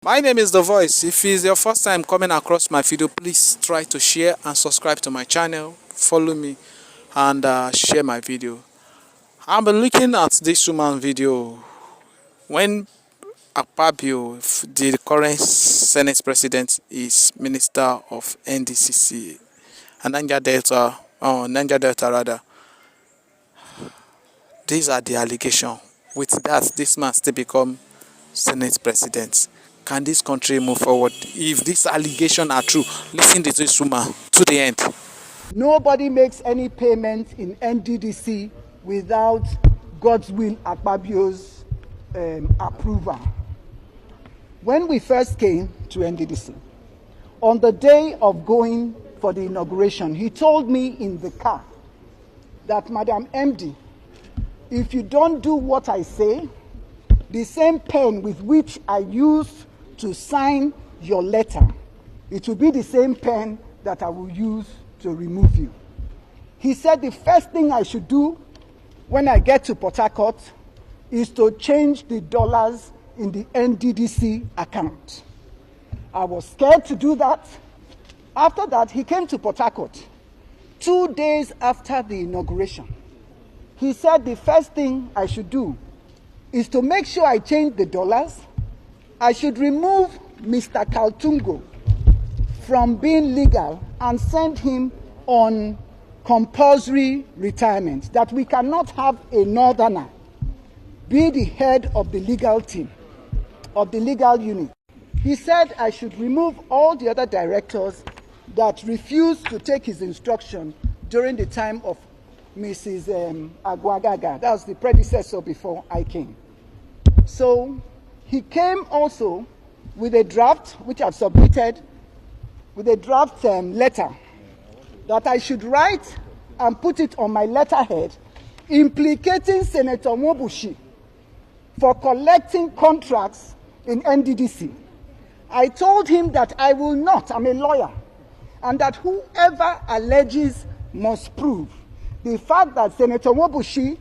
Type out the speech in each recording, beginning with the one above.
My name is The Voice. If it's your first time coming across my video, please try to share and subscribe to my channel. Follow me and share my video. I've been looking at this woman video when Apabio, the current Senate President, is Minister of NDCC and Niger Delta rather. These are the allegations. With that, this man still become Senate President. Can this country move forward? If these allegations are true, listen to this woman to the end. Nobody makes any payment in NDDC without Godswill Apabio's approval. When we first came to NDDC, on the day of going for the inauguration, he told me in the car that, Madam MD, if you don't do what I say, the same pen with which I used to sign your letter, it will be the same pen that I will use to remove you. He said the first thing I should do when I get to Port Harcourt is to change the dollars in the NDDC account. I was scared to do that. After that, he came to Port Harcourt 2 days after the inauguration. He said the first thing I should do is to make sure I change the dollars. I should remove Mr. Kaltungo from being legal and send him on compulsory retirement, that we cannot have a northerner be the head of the legal team, of the legal unit. He said I should remove all the other directors that refused to take his instruction during the time of Mrs. Aguagaga. That was the predecessor before I came. So he came also with a draft, which I've submitted, with a draft letter that I should write and put it on my letterhead, implicating Senator Mobushi for collecting contracts in NDDC. I told him that I will not, I'm a lawyer, and that whoever alleges must prove. The fact that Senator Mobushi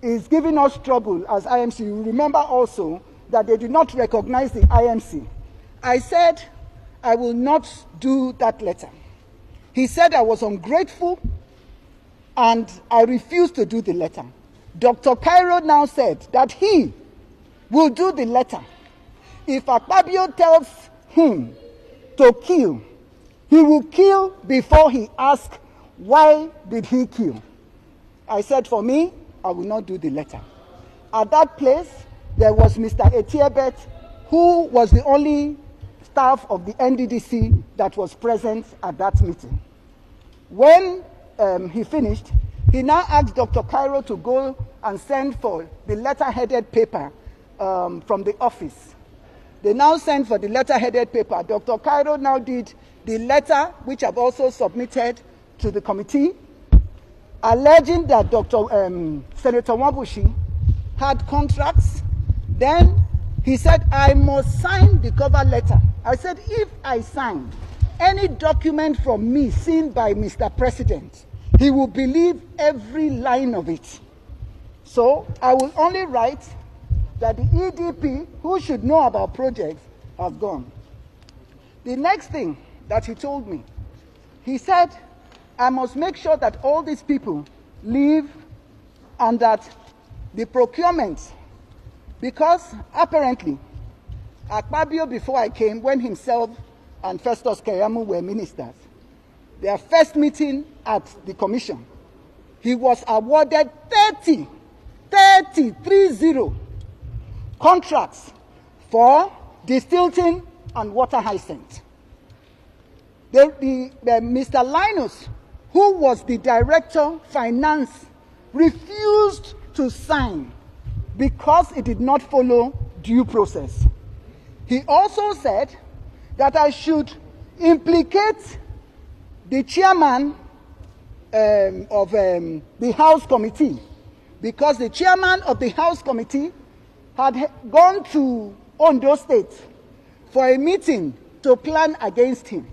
is giving us trouble as IMC, you remember also that they did not recognize the IMC. I said I will not do that letter. He said I was ungrateful and I refused to do the letter. Dr. Cairo now said that he will do the letter. If Apabio tells him to kill, he will kill before he asks, why did he kill? I said, for me, I will not do the letter. At that place, there was Mr. Etiebet, who was the only staff of the NDDC that was present at that meeting. When he finished, he now asked Dr. Cairo to go and send for the letter-headed paper from the office. They now sent for the letter-headed paper. Dr. Cairo now did the letter, which I've also submitted to the committee, alleging that Senator Wabushi had contracts. Then he said, I must sign the cover letter. I said, if I sign any document from me seen by Mr. President, he will believe every line of it. So I will only write that the EDP, who should know about projects, has gone. The next thing that he told me, he said, I must make sure that all these people leave and that the procurement, because apparently Apabio, before I came, when himself and Festus Keyamo were ministers, their first meeting at the commission, he was awarded 30 contracts for distilting and water hyacinth. Mr. Linus, who was the director finance, refused to sign because it did not follow due process. He also said that I should implicate the chairman of the House Committee, because the chairman of the House Committee had gone to Ondo State for a meeting to plan against him.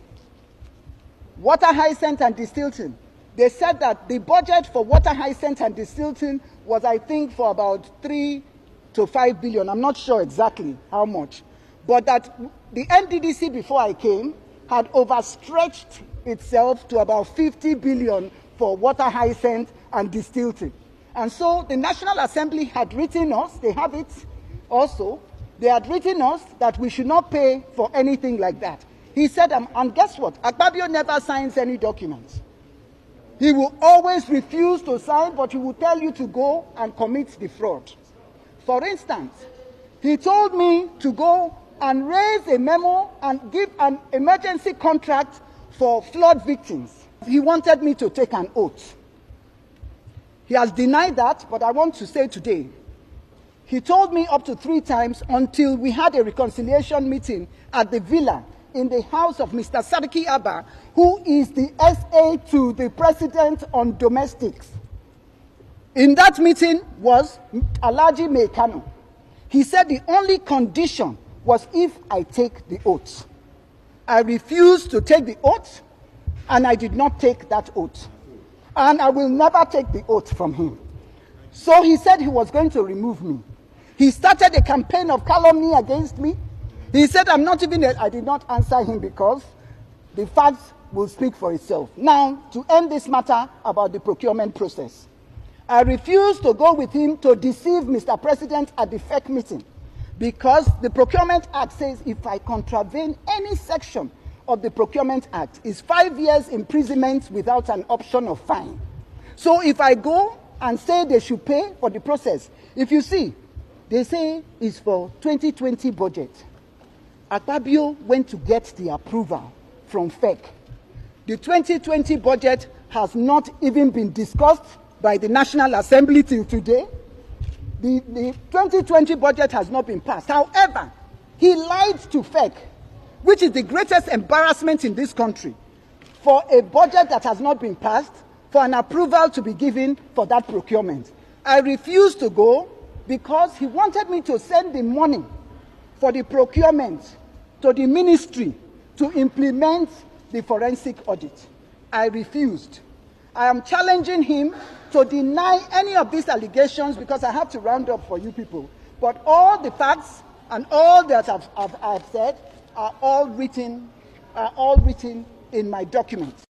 Water hyacinth and distilling. They said that the budget for water hyacinth and distilling was, I think, for about 3 to 5 billion. I'm not sure exactly how much. but that the NDDC before I came had overstretched itself to about 50 billion for water hyacinth and distillate. And so the National Assembly had written us, they have it also, they had written us that we should not pay for anything like that. He said, and guess what? Apabio never signs any documents. He will always refuse to sign, but he will tell you to go and commit the fraud. For instance, he told me to go and raise a memo and give an emergency contract for flood victims. He wanted me to take an oath. He has denied that, but I want to say today, he told me up to 3 times until we had a reconciliation meeting at the villa in the house of Mr. Sadiki Abba, who is the SA to the president on domestics. In that meeting was Alhaji Mekano. He said the only condition was if I take the oath. I refused to take the oath, and I did not take that oath. And I will never take the oath from him. So he said he was going to remove me. He started a campaign of calumny against me. He said I'm not even, I did not answer him because the facts will speak for itself. Now, to end this matter about the procurement process, I refused to go with him to deceive Mr. President at the FEC meeting because the Procurement Act says if I contravene any section of the Procurement Act, is 5 years imprisonment without an option of fine. So if I go and say they should pay for the process, if you see, they say it's for 2020 budget. Apabio went to get the approval from FEC. The 2020 budget has not even been discussed by the National Assembly till today. The 2020 budget has not been passed. However, he lied to FEC, which is the greatest embarrassment in this country, for a budget that has not been passed, for an approval to be given for that procurement. I refused to go because he wanted me to send the money for the procurement to the ministry to implement the forensic audit. I refused. I am challenging him to deny any of these allegations because I have to round up for you people. But all the facts and all that I've said are all written in my documents.